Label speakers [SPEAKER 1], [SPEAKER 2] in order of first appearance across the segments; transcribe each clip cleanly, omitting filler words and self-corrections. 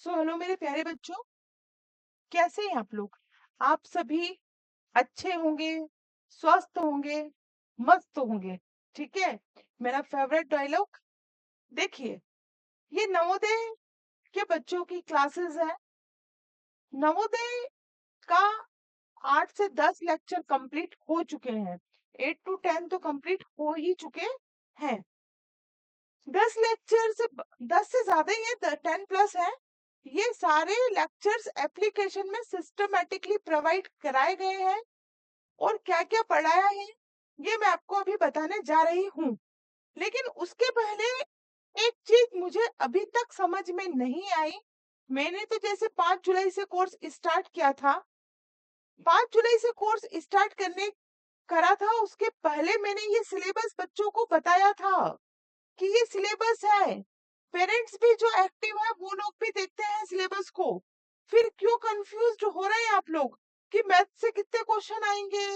[SPEAKER 1] Hello मेरे प्यारे बच्चों, कैसे हैं आप लोग? आप सभी अच्छे होंगे, स्वस्थ होंगे, मस्त होंगे। ठीक है। मेरा फेवरेट डायलॉग, देखिए, ये नवोदय के बच्चों की क्लासेस है। नवोदय का 8 से 10 लेक्चर कंप्लीट हो चुके हैं। 8 to 10 तो कंप्लीट हो ही चुके हैं। 10 लेक्चर से 10 से ज्यादा ही है, 10+ है। ये सारे लेक्चर्स एप्लीकेशन में सिस्टमेटिकली प्रोवाइड कराए गए हैं और क्या क्या पढ़ाया है ये मैं आपको अभी बताने जा रही हूँ। लेकिन उसके पहले एक चीज मुझे अभी तक समझ में नहीं आई। मैंने तो जैसे 5 जुलाई से कोर्स स्टार्ट किया था, 5 जुलाई से कोर्स स्टार्ट करने करा था, उसके पहले मैंने ये सिलेबस बच्चों को बताया था कि ये सिलेबस है। पेरेंट्स भी जो एक्टिव है वो लोग भी देखते हैं सिलेबस को। फिर क्यों कंफ्यूज्ड हो रहे हैं आप लोग कि मैथ से कितने क्वेश्चन आएंगे,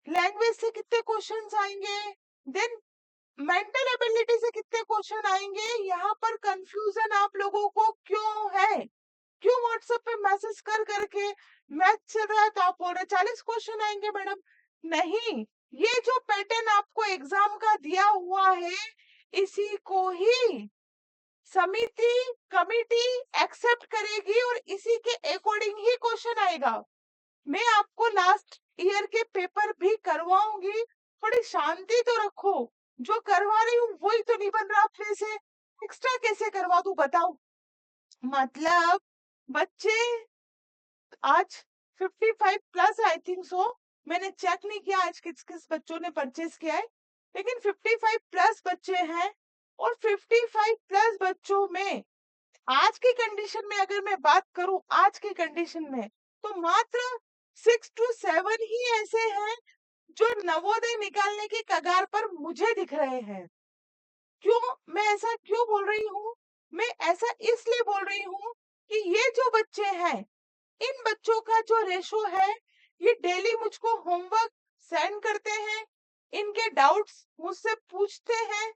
[SPEAKER 1] लैंग्वेज से कितने क्वेश्चन आएंगे, देन मेंटल एबिलिटी से कितने क्वेश्चन आएंगे? यहाँ पर कंफ्यूजन आप लोगों को क्यों है? क्यों व्हाट्सएप पे मैसेज कर करके मैथ चल रहा है तो आप बोल रहे 40 क्वेश्चन आएंगे मैडम? नहीं, ये जो पैटर्न आपको एग्जाम का दिया हुआ है इसी को ही समिति कमिटी एक्सेप्ट करेगी और इसी के अकॉर्डिंग ही क्वेश्चन आएगा। मैं आपको लास्ट ईयर के पेपर भी करवाऊंगी, थोड़ी शांति तो रखो। जो करवा रही हूँ वही तो नहीं बन रहा अपने से, एक्स्ट्रा कैसे करवा दूं बताओ? मतलब बच्चे आज 55+ आई थिंक सो, मैंने चेक नहीं किया आज किस किस बच्चों ने परचेज किया है, लेकिन 55+ बच्चे हैं। और 55+ बच्चों में आज की कंडीशन में अगर मैं बात करूं, आज की कंडीशन में तो मात्र 6 to 7 ही ऐसे हैं जो नवोदय निकालने की कगार पर मुझे दिख रहे हैं। क्यों मैं ऐसा क्यों बोल रही हूँ? मैं ऐसा इसलिए बोल रही हूँ कि ये जो बच्चे हैं, इन बच्चों का जो रेशो है, ये डेली मुझको होमवर्क सेंड करते हैं, इनके डाउट्स मुझसे पूछते हैं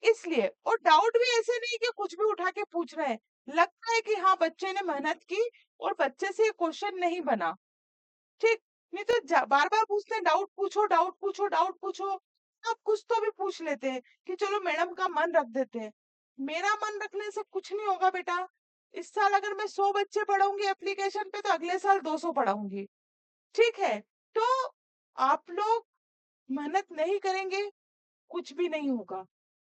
[SPEAKER 1] इसलिए। और डाउट भी ऐसे नहीं कि कुछ भी उठा के पूछ रहे हैं, लगता है कि हाँ बच्चे ने मेहनत की और बच्चे से ये क्वेश्चन नहीं बना। ठीक, नहीं तो बार बार पूछते हैं डाउट पूछो डाउट पूछो डाउट पूछो। अब कुछ तो भी पूछ लेते हैं कि चलो मैडम का मन रख देते हैं। मेरा मन रखने से कुछ नहीं होगा बेटा। इस साल अगर मैं 100 बच्चे पढ़ाऊंगी एप्लीकेशन पे तो अगले साल 200 पढ़ाऊंगी। ठीक है, तो आप लोग मेहनत नहीं करेंगे, कुछ भी नहीं होगा।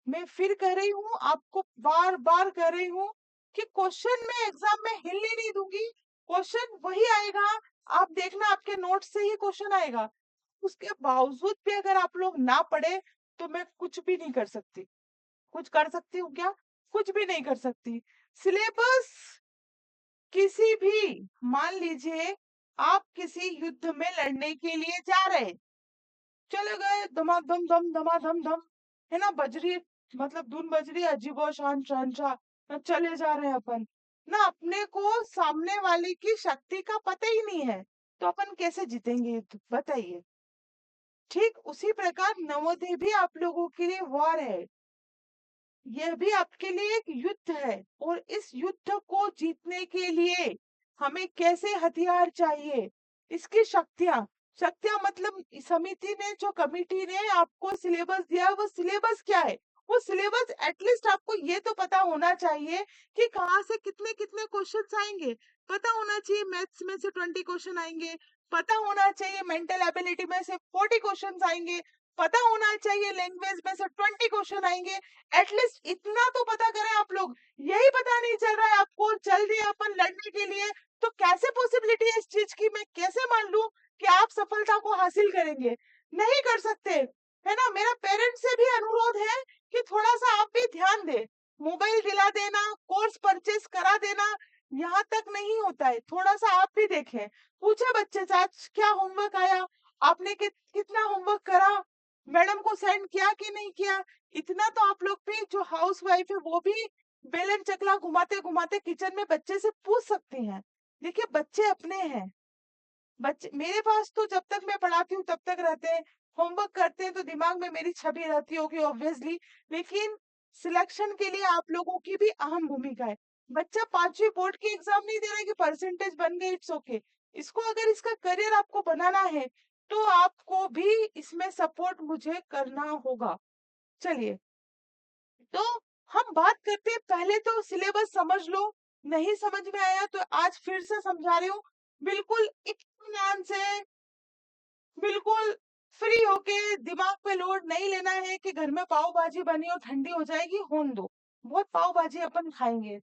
[SPEAKER 1] मैं फिर कह रही हूँ, आपको बार बार कह रही हूँ कि क्वेश्चन में एग्जाम में हिलने नहीं दूंगी। क्वेश्चन वही आएगा, आप देखना आपके नोट से ही क्वेश्चन आएगा। उसके बावजूद भी अगर आप लोग ना पढ़े तो मैं कुछ भी नहीं कर सकती। कुछ कर सकती हूँ क्या? कुछ भी नहीं कर सकती। सिलेबस किसी भी, मान लीजिए आप किसी युद्ध में लड़ने के लिए जा रहे, चले गए धमाधम धम धमाधम धम, है ना, बजरी मतलब धुन बजरी अजीबो शान शहनशाह, ना चले जा रहे हैं अपन, ना अपने को सामने वाले की शक्ति का पता ही नहीं है, तो अपन कैसे जीतेंगे युद्ध बताइए? ठीक उसी प्रकार नवोदय भी आप लोगों के लिए वॉर है, यह भी आपके लिए एक युद्ध है। और इस युद्ध को जीतने के लिए हमें कैसे हथियार चाहिए, इसकी शक्तियां, शक्तियां मतलब समिति ने, जो कमिटी ने आपको सिलेबस दिया, वो सिलेबस क्या है? वो सिलेबस एटलीस्ट आपको ये तो पता होना चाहिए कि कहाँ से कितने कितने क्वेश्चंस आएंगे। पता होना चाहिए मैथ्स में से 20 क्वेश्चन आएंगे, पता होना चाहिए मेंटल एबिलिटी में से 40 क्वेश्चन आएंगे, पता होना चाहिए लैंग्वेज में से 20 क्वेश्चन आएंगे। एटलीस्ट इतना तो पता करें आप लोग। यही पता नहीं चल रहा है आपको, चल दिए अपन लड़ने के लिए, तो कैसे पॉसिबिलिटी है इस चीज की? मैं कैसे मान लूं कि आप सफलता को हासिल करेंगे? नहीं कर सकते, है ना। मेरा पेरेंट्स से भी अनुरोध है कि थोड़ा सा आप भी ध्यान दे, मोबाइल दिला देना, कोर्स परचेस करा देना, यहाँ तक नहीं होता है। थोड़ा सा आप भी देखें, पूछे बच्चे से आज क्या होमवर्क आया, आपने कितना होमवर्क करा, मैडम को सेंड किया कि नहीं किया? इतना तो आप लोग भी, जो हाउस वाइफ है वो भी बेलन चकला घुमाते घुमाते किचन में बच्चे से पूछ सकती हैं। देखिए बच्चे अपने हैं, बच्चे मेरे पास तो जब तक मैं पढ़ाती हूँ तब तक रहते हैं, होमवर्क करते हैं तो दिमाग में मेरी छवि रहती होगी ऑब्वियसली, लेकिन सिलेक्शन के लिए आप लोगों की भी अहम भूमिका है। बच्चा 5वीं बोर्ड की एग्जाम नहीं दे रहा है कि परसेंटेज बन गए, इट्स ओके। इसको अगर इसका करियर आपको बनाना है तो आपको भी इसमें सपोर्ट मुझे करना होगा। चलिए, तो हम बात करते हैं, पहले तो सिलेबस समझ लो, नहीं समझ में आया तो आज फिर से समझा रही हूँ। बिल्कुल इत्मीनान से, बिल्कुल फ्री होके, दिमाग पे लोड नहीं लेना है कि घर में पाव भाजी बनी और ठंडी हो जाएगी, होने दो, बहुत पाव भाजी अपन खाएंगे।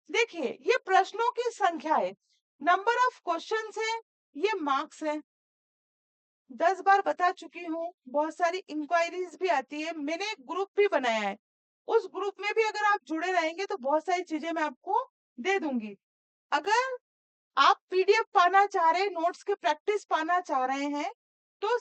[SPEAKER 1] देखिए, ये प्रश्नों की संख्या है, नंबर ऑफ क्वेश्चंस है, ये मार्क्स है। 10 बार बता चुकी हूँ, बहुत सारी इंक्वायरीज भी आती है, मैंने एक ग्रुप भी बनाया है, उस ग्रुप में भी अगर आप जुड़े रहेंगे तो बहुत सारी चीजें मैं आपको दे दूंगी। अगर आप पीडीएफ पाना चाह रहे हैं, नोट्स की प्रैक्टिस पाना चाह रहे हैं, तो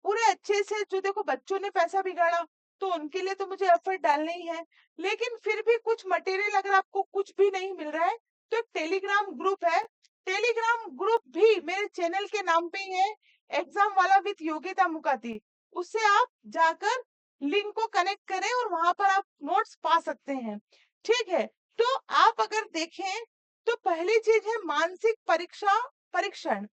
[SPEAKER 1] पूरे अच्छे से, जो देखो बच्चों ने पैसा बिगाड़ा तो उनके लिए तो मुझे एफर्ट डालना ही है, लेकिन फिर भी कुछ मटेरियल अगर आपको कुछ भी नहीं मिल रहा है तो एक टेलीग्राम ग्रुप है, टेलीग्राम ग्रुप भी मेरे चैनल के नाम पे ही है, एग्जाम वाला विद योगिता मुकाती। उससे आप जाकर लिंक को कनेक्ट करें और वहां पर आप नोट्स पा सकते हैं। ठीक है, तो आप अगर देखें तो पहली चीज है मानसिक परीक्षा परीक्षण।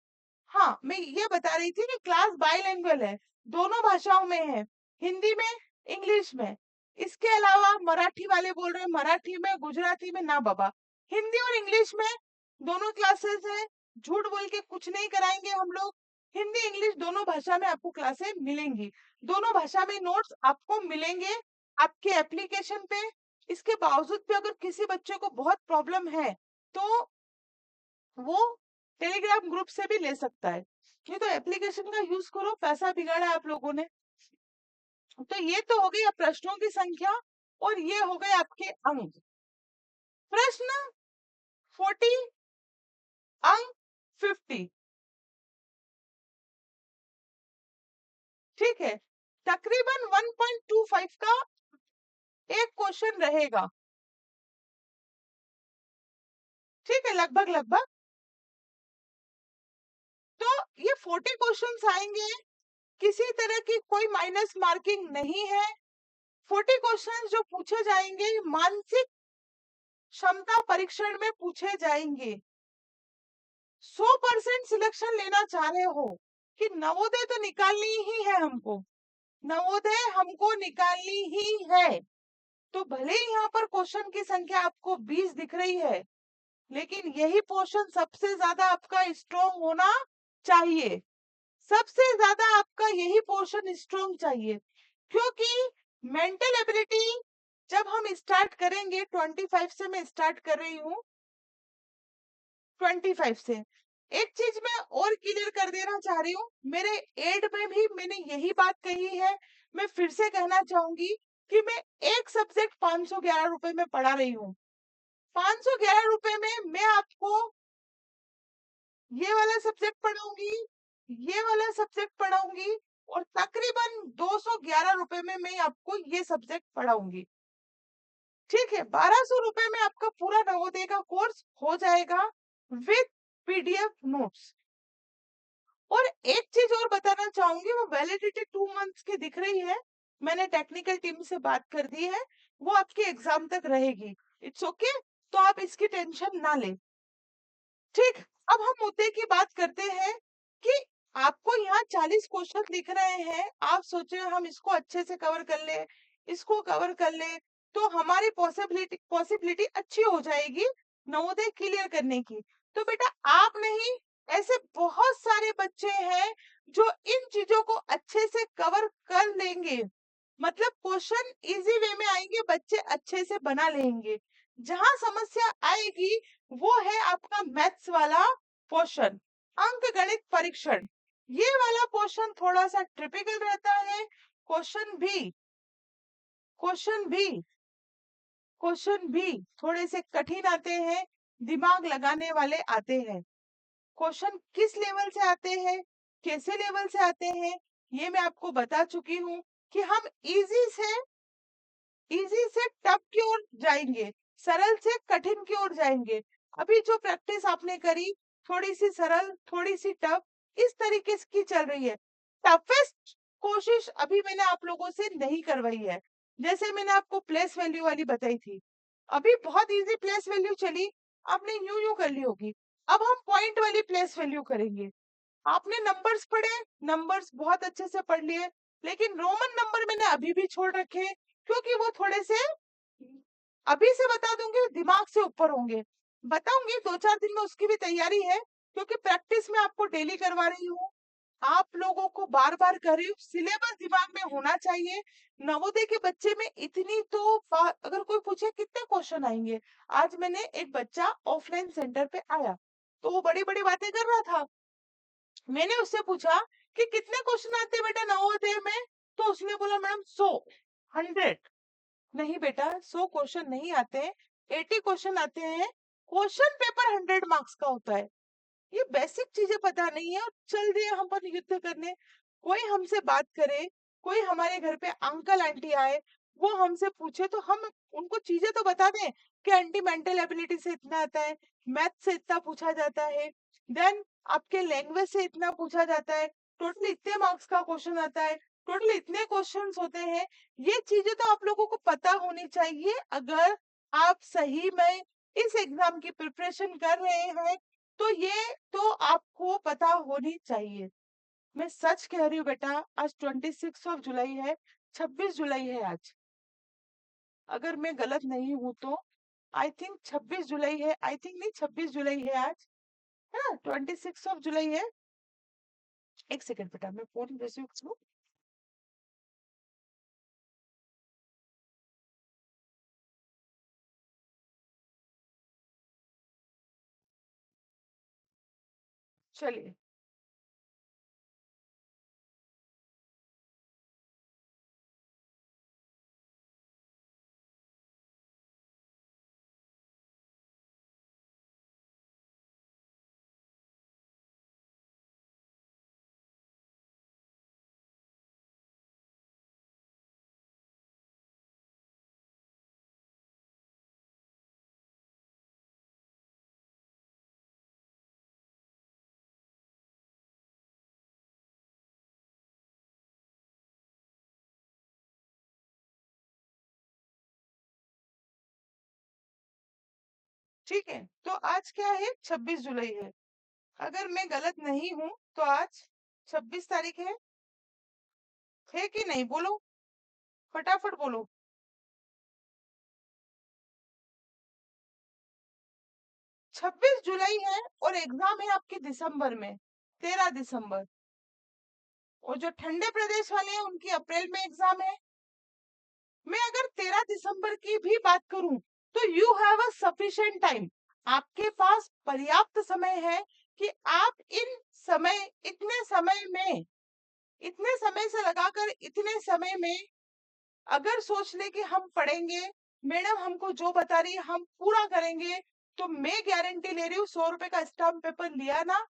[SPEAKER 1] हाँ, मैं ये बता रही थी कि क्लास बाइलिंगुअल है, दोनों भाषाओं में है, हिंदी में, इंग्लिश में। इसके अलावा मराठी वाले बोल रहे हैं मराठी में, गुजराती में, ना बाबा, हिंदी और इंग्लिश में दोनों क्लासेस है। झूठ बोल के कुछ नहीं कराएंगे हम लोग, हिंदी इंग्लिश दोनों भाषा में आपको क्लासेस मिलेंगी, दोनों भाषा में नोट्स आपको मिलेंगे आपके एप्लीकेशन पे। इसके बावजूद भी अगर किसी बच्चे को बहुत प्रॉब्लम है तो वो टेलीग्राम ग्रुप से भी ले सकता है। ये तो एप्लीकेशन का यूज करो, पैसा बिगाड़ा आप लोगों ने। तो ये तो हो गई प्रश्नों की संख्या और ये हो गए आपके अंक। प्रश्न 40, अंक 50। ठीक है, तकरीबन 1.25 का एक क्वेश्चन रहेगा। ठीक है, लगभग लगभग। तो ये 40 क्वेश्चंस आएंगे, किसी तरह की कोई माइनस मार्किंग नहीं है। 40 क्वेश्चंस जो पूछे जाएंगे मानसिक क्षमता परीक्षण में पूछे जाएंगे। 100% सिलेक्शन लेना चाह रहे हो कि नवोदय तो निकालनी ही है हमको, नवोदय हमको निकालनी ही है, तो भले ही यहाँ पर क्वेश्चन की संख्या आपको 20 दिख रही है, लेकिन यही पोर्शन सबसे ज्यादा आपका स्ट्रॉन्ग होना चाहिए, सबसे ज्यादा आपका यही पोर्शन स्ट्रॉन्ग चाहिए। क्योंकि मेंटल एबिलिटी जब हम स्टार्ट करेंगे, 25 से मैं स्टार्ट कर रही हूँ, 25 से। एक चीज मैं और क्लियर कर देना चाह रही हूँ, मेरे एड में भी मैंने यही बात कही है, मैं फिर से कहना चाहूंगी कि मैं एक सब्जेक्ट 511 रुपए में पढ़ा रही हूँ। 511 रुपए में मैं आपको ये वाला सब्जेक्ट पढ़ाऊंगी, ये वाला सब्जेक्ट पढ़ाऊंगी, और तकरीबन 211 रुपए में मैं आपको ये सब्जेक्ट पढ़ाऊंगी। ठीक है, 1200 रुपए में आपका पूरा नवोदय का कोर्स हो जाएगा विद पीडीएफ नोट्स। और एक चीज और बताना चाहूंगी, वो वैलिडिटी 2 मंथ्स की दिख रही है, मैंने टेक्निकल टीम से बात कर दी है, वो आपके एग्जाम तक रहेगी, इट्स ओके, तो आप इसकी टेंशन ना लें। ठीक, अब हम मुद्दे की बात करते हैं कि आपको यहाँ 40 क्वेश्चन दिख रहे हैं, आप सोचे हम इसको अच्छे से कवर कर ले, इसको कवर कर ले, तो हमारी पॉसिबिलिटी अच्छी हो जाएगी नवोदय क्लियर करने की। तो बेटा आप नहीं, ऐसे बहुत सारे बच्चे हैं जो इन चीजों को अच्छे से कवर कर लेंगे, मतलब क्वेश्चन इजी वे में आएंगे, बच्चे अच्छे से बना लेंगे। जहां समस्या आएगी वो है आपका मैथ्स वाला पोर्शन, अंक गणित परीक्षण। ये वाला पोर्शन थोड़ा सा टिपिकल रहता है, क्वेश्चन भी क्वेश्चन भी क्वेश्चन भी थोड़े से कठिन आते हैं, दिमाग लगाने वाले आते हैं। क्वेश्चन किस लेवल से आते हैं, कैसे लेवल से आते हैं, ये मैं आपको बता चुकी हूँ कि हम इजी से टफ की ओर जाएंगे, सरल से कठिन की ओर जाएंगे। अभी जो प्रैक्टिस आपने करी, थोड़ी सी सरल, थोड़ी सी टफ, इस तरीके की चल रही है। टफेस्ट कोशिश अभी मैंने आप लोगों से नहीं करवाई है, जैसे मैंने आपको प्लेस वैल्यू वाली बताई थी, अभी बहुत इजी प्लेस वैल्यू चली, आपने यूं यूं कर ली होगी। अब हम पॉइंट वाली प्लेस वैल्यू करेंगे। आपने नंबर्स पढ़े, नंबर्स बहुत अच्छे से पढ़ लिए, लेकिन रोमन नंबर मैंने अभी भी छोड़ रखे क्योंकि वो थोड़े से, अभी से बता दूंगी दिमाग से ऊपर होंगे। बताऊंगी 2-4 दिन में, उसकी भी तैयारी है क्योंकि प्रैक्टिस में आपको डेली करवा रही हूँ। आप लोगों को बार बार कर रही हूँ, सिलेबस दिमाग में होना चाहिए। नवोदय के बच्चे में इतनी तो अगर कोई पूछे कितने क्वेश्चन आएंगे, आज मैंने एक बच्चा ऑफलाइन सेंटर पे आया तो वो बड़ी बड़ी बातें कर रहा था। मैंने उससे पूछा कि कितने क्वेश्चन आते हैं बेटा नवोदय में, तो उसने बोला मैडम 100, 100। नहीं बेटा, 100 क्वेश्चन नहीं आते, 80 क्वेश्चन आते हैं। क्वेश्चन पेपर 100 मार्क्स का होता है। ये बेसिक चीजें पता नहीं है और चल दिए हम पर युद्ध करने। कोई हमसे बात करे, कोई हमारे घर पे अंकल आंटी आए, वो हमसे पूछे तो हम उनको चीजें तो बता दें कि आंटी मेंटल एबिलिटी से इतना आता है, मैथ से इतना पूछा जाता है, देन आपके लैंग्वेज से इतना पूछा जाता है, टोटल इतने मार्क्स का क्वेश्चन आता है, टोटल इतने क्वेश्चंस होते हैं। ये चीजें तो आप लोगों को पता होनी चाहिए। अगर आप सही में इस एग्जाम की प्रिपरेशन कर रहे हैं तो ये तो आपको पता होनी चाहिए। मैं सच कह रही हूँ बेटा, आज 26 जुलाई है, 26 जुलाई है आज। अगर मैं गलत नहीं हूं तो आई थिंक 26 जुलाई है, आई थिंक नहीं 26 जुलाई है आज, है ना, 26 जुलाई है। एक सेकंड बेटा, मैं फोन रिसीव करूँ। चलिए, ठीक है, तो आज क्या है, 26 जुलाई है। अगर मैं गलत नहीं हूं तो आज 26 तारीख है कि नहीं, बोलो, फटाफट बोलो। 26 जुलाई है और एग्जाम है आपकी दिसंबर में, 13 दिसंबर। और जो ठंडे प्रदेश वाले हैं उनकी अप्रैल में एग्जाम है। मैं अगर 13 दिसंबर की भी बात करूं तो you have a sufficient time, आपके पास पर्याप्त समय है कि आप इन समय, इतने समय में, इतने समय से लगाकर इतने समय में अगर सोच ले कि हम पढ़ेंगे, मैडम हमको जो बता रही है हम पूरा करेंगे, तो मैं गारंटी ले रही हूँ, 100 रुपए का स्टाम्प पेपर लिया ना,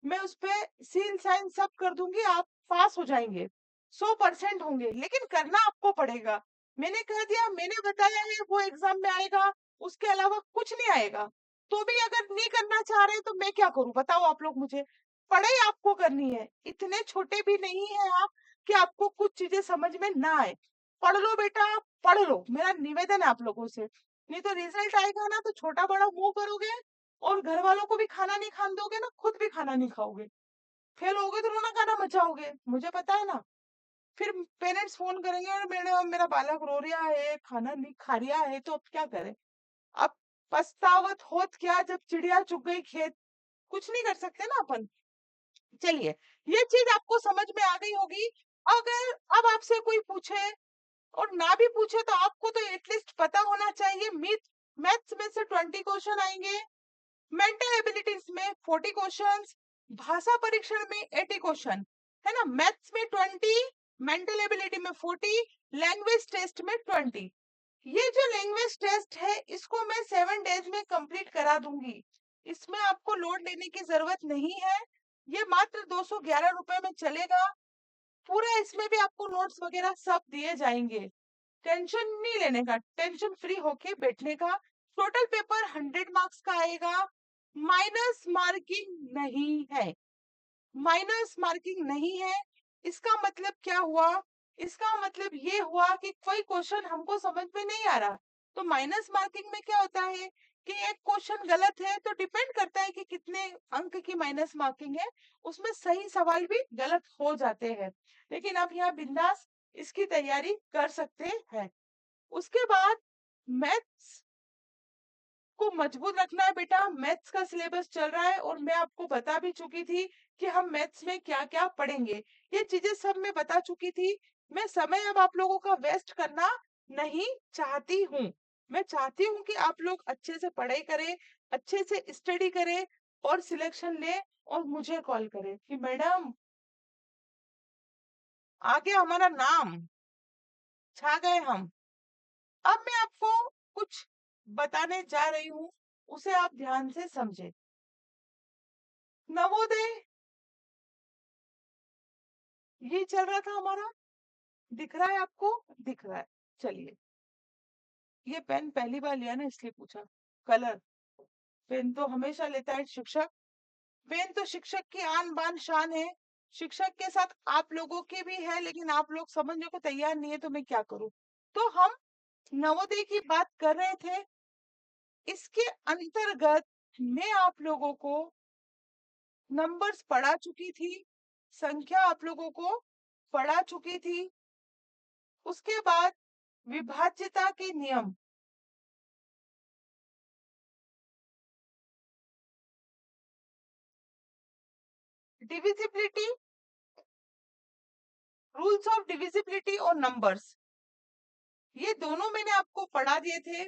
[SPEAKER 1] मैं उस पे सील साइन सब कर दूंगी, आप पास हो जाएंगे, 100% होंगे। लेकिन करना आपको पड़ेगा। मैंने कह दिया, मैंने बताया है वो एग्जाम में आएगा, उसके अलावा कुछ नहीं आएगा। तो भी अगर नहीं करना चाह रहे तो मैं क्या करूं, बताओ आप लोग मुझे। पढ़ाई आपको करनी है, इतने छोटे भी नहीं है आप कि आपको कुछ चीजें समझ में ना आए। पढ़ लो बेटा, पढ़ लो, मेरा निवेदन है आप लोगों से। नहीं तो रिजल्ट आएगा ना तो छोटा बड़ा मुंह करोगे और घर वालों को भी खाना नहीं खाने दोगे ना, खुद भी खाना नहीं खाओगे, फेल होगे तो रोना गाना मचाओगे, मुझे पता है ना। फिर पेरेंट्स फोन करेंगे और मैडम मेरा बालक रो रहा है, खाना नहीं खा रहा है, तो अब क्या करें। अब पछतावत होत क्या जब चिड़िया चुग गई खेत, कुछ नहीं कर सकते ना अपन। चलिए, ये चीज आपको समझ में आ गई होगी। अगर अब आपसे कोई पूछे और ना भी पूछे तो आपको तो एटलीस्ट पता होना चाहिए, मैथ्स में से 20 क्वेश्चन आएंगे, मेंटल एबिलिटीज में 40 क्वेश्चंस, भाषा परीक्षण में 80 क्वेश्चन, है ना। मैथ्स में 20, मेंटल एबिलिटी में 40, लैंग्वेज टेस्ट में 20। ये जो लैंग्वेज टेस्ट है इसको मैं 7 डेज में कंप्लीट करा दूंगी, इसमें आपको लोड लेने की जरूरत नहीं है। ये मात्र 211 रुपए में चलेगा पूरा, इसमें भी आपको नोट्स वगैरह सब दिए जाएंगे। टेंशन नहीं लेने का, टेंशन फ्री होके बैठने का। टोटल पेपर 100 मार्क्स का आएगा, माइनस मार्किंग नहीं है, माइनस मार्किंग नहीं है। इसका मतलब क्या हुआ, इसका मतलब ये हुआ कि कोई क्वेश्चन हमको समझ में नहीं आ रहा, तो माइनस मार्किंग में क्या होता है कि एक क्वेश्चन गलत है तो डिपेंड करता है कि कितने अंक की माइनस मार्किंग है, उसमें सही सवाल भी गलत हो जाते हैं। लेकिन आप यहाँ बिंदास इसकी तैयारी कर सकते हैं। उसके बाद मैथ्स को मजबूत रखना है बेटा। मैथ्स का सिलेबस चल रहा है और मैं आपको बता भी चुकी थी कि हम मैथ्स में क्या क्या पढ़ेंगे, ये चीजें सब मैं बता चुकी थी। मैं समय अब आप लोगों का वेस्ट करना नहीं चाहती हूँ। मैं चाहती हूँ कि आप लोग अच्छे से पढ़ाई करें, अच्छे से स्टडी करें और सिलेक्शन ले और मुझे कॉल करें कि मैडम आ गया हमारा नाम, छा गए हम। अब मैं आपको कुछ बताने जा रही हूँ, उसे आप ध्यान से समझें। नवोदय ये चल रहा था हमारा, दिख रहा है आपको? दिख रहा है। चलिए, ये पेन पहली बार लिया ना इसलिए पूछा। कलर पेन तो हमेशा लेता है शिक्षक। पेन तो शिक्षक की आन बान शान है। शिक्षक के साथ आप लोगों की भी है, लेकिन आप लोग समझने को तैयार नहीं है तो मैं क्या करूं। तो हम नवोदय की बात कर रहे थे। इसके अंतर्गत मैं आप लोगों को नंबर्स पढ़ा चुकी थी, संख्या आप लोगों को पढ़ा चुकी थी। उसके बाद विभाज्यता के नियम, डिविजिबिलिटी, रूल्स ऑफ डिविजिबिलिटी और नंबर्स, ये दोनों मैंने आपको पढ़ा दिए थे।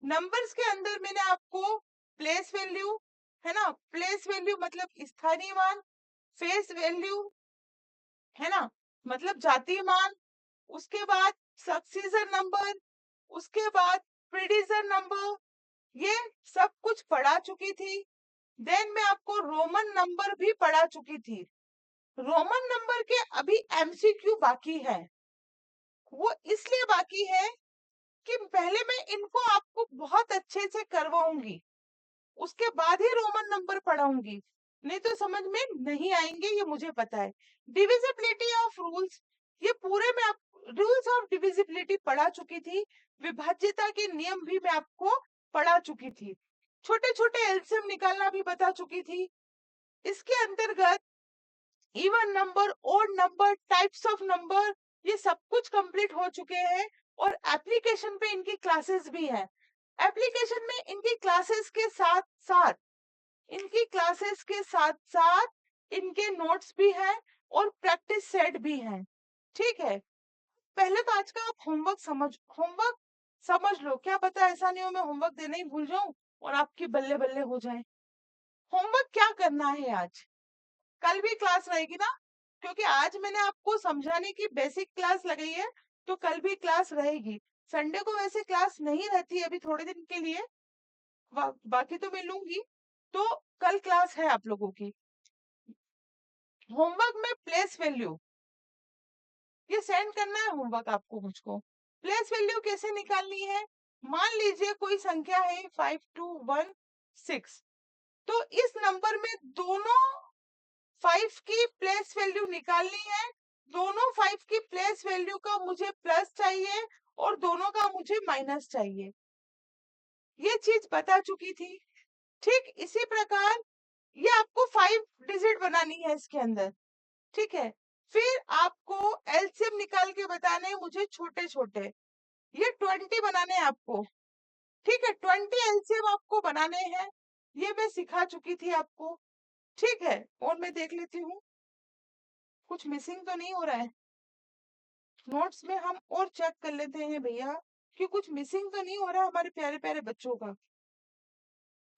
[SPEAKER 1] नंबर्स के अंदर मैंने आपको प्लेस वैल्यू, है ना, प्लेस वैल्यू मतलब स्थानीय मान, फेस वैल्यू, है ना, मतलब जातीय मान, उसके बाद सक्सीजर नंबर, उसके बाद प्रीडिसर नंबर, ये सब कुछ पढ़ा चुकी थी। देन मैं आपको रोमन नंबर भी पढ़ा चुकी थी। रोमन नंबर के अभी एमसीक्यू बाकी है। वो इसलिए बाकी है कि पहले मैं इनको आपको बहुत अच्छे से करवाऊंगी, उसके बाद ही रोमन नंबर पढ़ाऊंगी, नहीं तो समझ में नहीं आएंगे, ये मुझे पता है। डिविजिबिलिटी ऑफ रूल्स, ये पूरे में आप रूल्स ऑफ डिविजिबिलिटी पढ़ा चुकी थी। विभाज्यता के नियम भी मैं आपको पढ़ा चुकी थी। छोटे छोटे एलसीएम निकालना भी बता चुकी थी। इसके अंतर्गत even number, odd number, types of number, ये सब कुछ कंप्लीट हो चुके हैं। और एप्लीकेशन पे इनकी क्लासेस भी है। एप्लीकेशन में इनकी क्लासेस के साथ साथ इनके नोट्स भी हैं और प्रैक्टिस सेट भी हैं। ठीक है, पहले तो आज का आप होमवर्क समझ लो। क्या पता ऐसा नहीं हो मैं होमवर्क देना ही भूल जाऊं और आपकी बल्ले बल्ले हो जाए। होमवर्क क्या करना है आज? कल भी क्लास रहेगी ना, क्योंकि आज मैंने आपको समझाने की बेसिक क्लास लगाई है, तो कल भी क्लास रहेगी। संडे को वैसे क्लास नहीं रहती है अभी थोड़े दिन के लिए, बाकी तो मैं लूंगी। तो कल क्लास है आप लोगों की। होमवर्क में प्लेस वैल्यू ये सेंड करना है होमवर्क आपको मुझको। प्लेस वैल्यू कैसे निकालनी है? मान लीजिए कोई संख्या है 5216, तो इस नंबर में दोनों 5 की प्लेस वैल्यू निकालनी है। दोनों 5 की प्लेस वैल्यू का मुझे प्लस चाहिए और दोनों का मुझे माइनस चाहिए। ये चीज बता चुकी थी। ठीक इसी प्रकार ये आपको 5 डिजिट बनानी है इसके अंदर। ठीक है, फिर आपको एलसीएम निकाल के बताने हैं मुझे छोटे छोटे। ये 20 बनाने हैं आपको। ठीक है, 20 एलसीएम आपको बनाने हैं, ये मैं सिखा चुकी थी आपको। ठीक है, और मैं देख लेती हूँ कुछ मिसिंग तो नहीं हो रहा है। नोट्स में हम और चेक कर लेते हैं भैया कि कुछ मिसिंग तो नहीं हो रहा हमारे प्यारे प्यारे बच्चों का।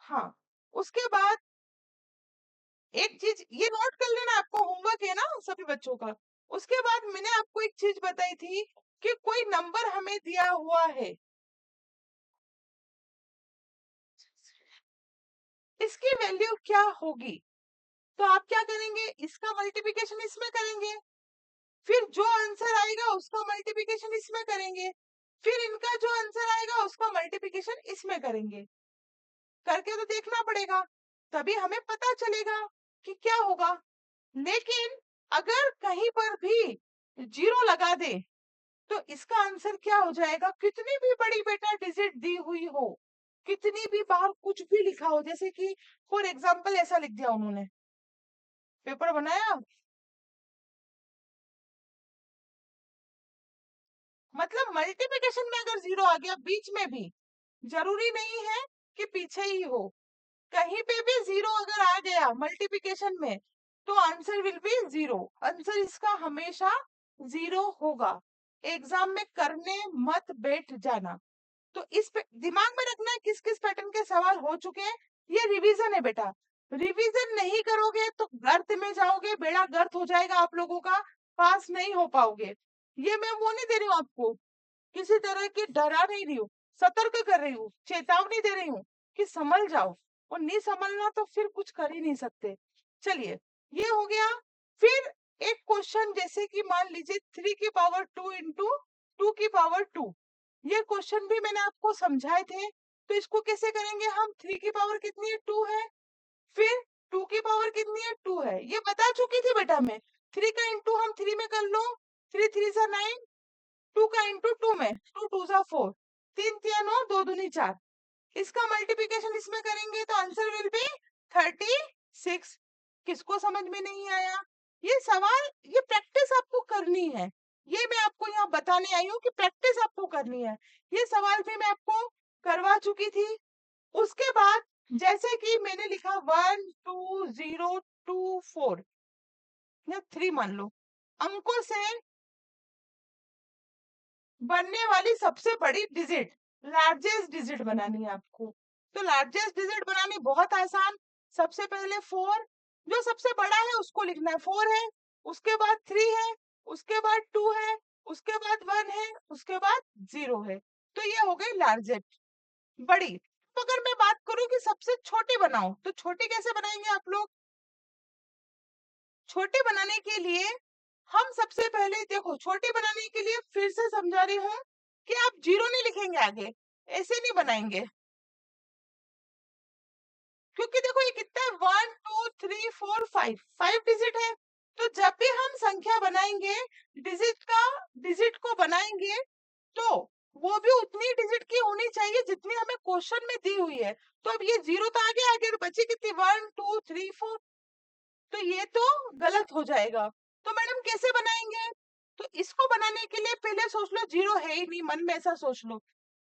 [SPEAKER 1] हाँ, उसके बाद एक चीज ये नोट कर लेना, आपको होमवर्क है ना सभी बच्चों का। उसके बाद मैंने आपको एक चीज बताई थी कि कोई नंबर हमें दिया हुआ है, इसकी वैल्यू क्या होगी। तो आप क्या करेंगे, इसका मल्टीप्लिकेशन इसमें करेंगे, फिर जो आंसर आएगा उसका मल्टीप्लिकेशन इसमें करेंगे, फिर इनका जो आंसर आएगा उसका मल्टीप्लिकेशन इसमें करेंगे। करके तो देखना पड़ेगा, तभी हमें पता चलेगा कि क्या होगा। लेकिन अगर कहीं पर भी जीरो लगा दे तो इसका आंसर क्या हो जाएगा, कितनी भी बड़ी बेटा डिजिट दी हुई हो, कितनी भी बार कुछ भी लिखा हो, जैसे कि फॉर एग्जाम्पल ऐसा लिख दिया उन्होंने, पेपर बनाया, मतलब मल्टीप्लिकेशन में अगर जीरो आ गया बीच में भी, जरूरी नहीं है कि पीछे ही हो, कहीं पे भी जीरो अगर आ गया मल्टीप्लिकेशन में तो answer will be zero, answer इसका हमेशा जीरो होगा। एग्जाम में करने मत बैठ जाना। तो इस पे दिमाग में रखना है किस किस पैटर्न के सवाल हो चुके हैं, ये रिवीजन है बेटा, रिवीजन नहीं करोगे तो गर्त में जाओगे, बेड़ा गर्क हो जाएगा आप लोगों का, पास नहीं हो पाओगे। ये मैं वो नहीं दे रही हूँ आपको, किसी तरह की डरा नहीं रही हूँ, सतर्क कर रही हूँ, चेतावनी दे रही हूँ कि समझ जाओ, और नहीं समझना तो फिर कुछ कर ही नहीं सकते। चलिए, ये हो गया। फिर एक क्वेश्चन, जैसे कि मान लीजिए 3 की पावर 2 इंटू 2 की पावर 2, ये क्वेश्चन भी मैंने आपको समझाए थे। तो इसको कैसे करेंगे हम, 3 की पावर कितनी है, 2 है, फिर 2 की पावर कितनी है, 2 है, ये बता चुकी थी बेटा मैं। 3 का इंटू हम 3 में कर लो, 3 3 9, 2 का इंटू 2 में, 2 2 4, 3 3 9, 2 दूनी 4, इसका मल्टीप्लिकेशन इसमें करेंगे तो आंसर विल बी 36। किसको समझ में नहीं आया, ये सवाल, ये प्रैक्टिस आपको करनी है, ये मैं आपको यहाँ बताने आई हूँ कि प्रैक्टिस आपको करनी है। ये सवाल भी मैं आपको करवा चुकी थी। उसके बाद जैसे कि मैंने लिखा 1 2 0 2 4 या 3 मान लो, अंकों से बनने वाली सबसे बड़ी डिजिट, लार्जेस्ट डिजिट बनानी है आपको। तो लार्जेस्ट डिजिट बनानी बहुत आसान, सबसे पहले 4, जो सबसे बड़ा है उसको लिखना है, 4 है, उसके बाद 3 है, उसके बाद 2 है, उसके बाद 1 है, उसके बाद 0 है। तो ये हो गई लार्जेस्ट, बड़ी। तो अगर मैं बात करूं कि सबसे छोटी बनाओ, तो छोटी कैसे बनाएंगे आप लोग, छोटी बनाने के लिए हम सबसे पहले देखो, छोटी बनाने के लिए फिर से समझा रही हूँ कि आप जीरो नहीं लिखेंगे आगे, ऐसे नहीं बनाएंगे, क्योंकि देखो ये कितना है, 1 2 3 4 5, 5 डिजिट है। तो जब भी हम संख्या बनाएंगे, डिजिट को बनाएंगे, तो वो भी उतनी डिजिट की होनी चाहिए जितनी हमें क्वेश्चन में दी हुई है। तो अब ये जीरो तो आगे आगे बची कितनी, 1 2 3 4, तो ये तो गलत हो जाएगा। तो मैडम कैसे बनाएंगे, तो इसको बनाने के लिए पहले सोच लो, जीरो है ही नहीं, मन में ऐसा सोच लो।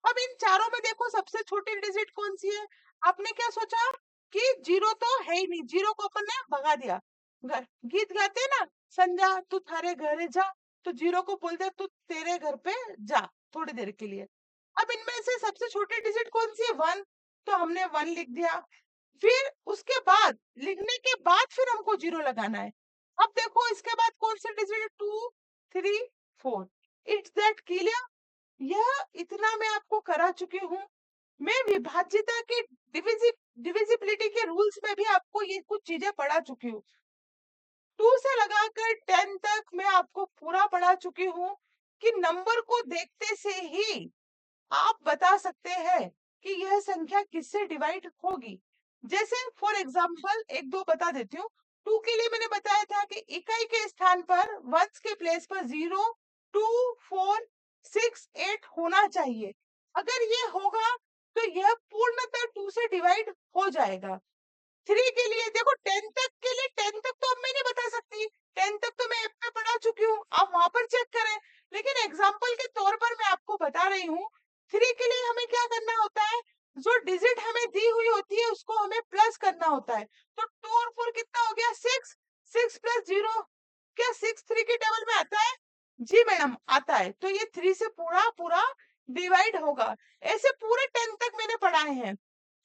[SPEAKER 1] अब इन चारों में देखो सबसे छोटी डिजिट कौन सी है, आपने क्या सोचा कि जीरो तो है ही नहीं, जीरो को अपन ने भगा दिया। गीत गाते हैं ना, संजा तू थारे घर जा, तो जीरो को बोल दे तू तेरे घर पे जा थोड़ी देर के लिए। अब इनमें से सबसे छोटी डिजिट कौन सी है, 1, तो हमने 1 लिख दिया। फिर उसके बाद लिखने के बाद फिर हमको जीरो लगाना है। अब देखो इसके बाद कौन सी डिजिट है, 2 3 4, इट्स दैट क्लियर। यह इतना मैं आपको करा चुकी हूँ। मैं विभाज्यता के डिविजिबिलिटी के रूल्स में भी आपको ये कुछ चीजें पढ़ा चुकी हूँ। 2 से लगाकर 10 तक मैं आपको पूरा पढ़ा चुकी हूँ कि नंबर को देखते से ही आप बता सकते हैं कि यह संख्या किससे डिवाइड होगी। जैसे फॉर एग्जांपल एक दो बता देती हूँ। 2 के लिए मैंने बताया था कि इकाई के स्थान पर वंस के प्लेस पर 0 2 4 6 8 होना चाहिए। अगर ये होगा तो यह पूर्णतः 2 से डिवाइड हो जाएगा। 3 के लिए देखो, 10 तक के लिए, 10 तक तो अब मैं नहीं बता सकती, 10 तक तो मैं ऐप पे पढ़ा चुकी हूँ, आप वहां पर चेक करें। लेकिन एग्जाम्पल के तौर पर मैं आपको बता रही हूँ, 3 के लिए हमें क्या करना होता है, जो डिजिट हमें दी हुई होती है उसको हमें प्लस करना होता है। तो 2 और 4 कितना हो गया, 6, 6 प्लस 0, क्या 6 3 के टेबल में आता है, जी मैडम आता है। तो ये 3 से पूरा पूरा डिवाइड होगा। ऐसे पूरे 10 तक मैंने पढ़ाए हैं।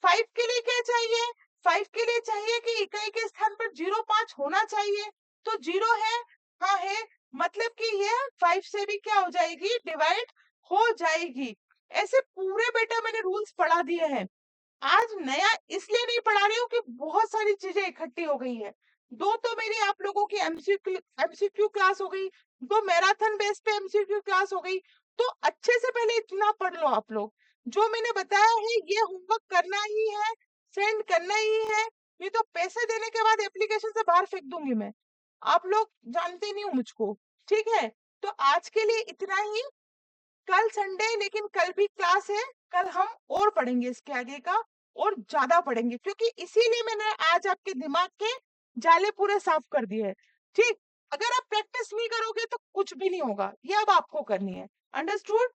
[SPEAKER 1] 5 के लिए क्या चाहिए, 5 के लिए चाहिए कि इकाई के स्थान पर 0 5 होना चाहिए, तो 0 है, हाँ है, मतलब कि यह 5 से भी क्या हो जाएगी, डिवाइड हो जाएगी। ऐसे पूरे बेटा मैंने रूल्स पढ़ा दिए हैं। आज नया इसलिए नहीं पढ़ा रही हूँ कि बहुत सारी चीजें इकट्ठी हो गई है। दो तो मेरी आप लोगों की एमसीक्यू क्लास हो गई, दो मैराथन बेस पे एमसीक्यू क्लास हो गई। तो अच्छे से पहले इतना पढ़ लो आप लोग, जो मैंने बताया है ये होमवर्क करना ही है, सेंड करना ही है, नहीं तो पैसे देने के बाद एप्लीकेशन से बाहर फेंक दूंगी मैं। आप लोग जानते नहीं हो मुझको, ठीक है। तो आज के लिए इतना ही। कल संडे लेकिन कल भी क्लास है, कल हम और पढ़ेंगे इसके आगे का, और ज्यादा पढ़ेंगे, क्योंकि इसीलिए मैंने आज आपके दिमाग के जाले पूरे साफ कर दिए हैं। ठीक, अगर आप प्रैक्टिस नहीं करोगे तो कुछ भी नहीं होगा, ये अब आपको करनी है। अंडरस्टूड?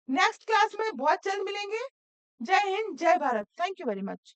[SPEAKER 1] नेक्स्ट क्लास में बहुत जल्द मिलेंगे। जय हिंद, जय Bharat. Thank you very much.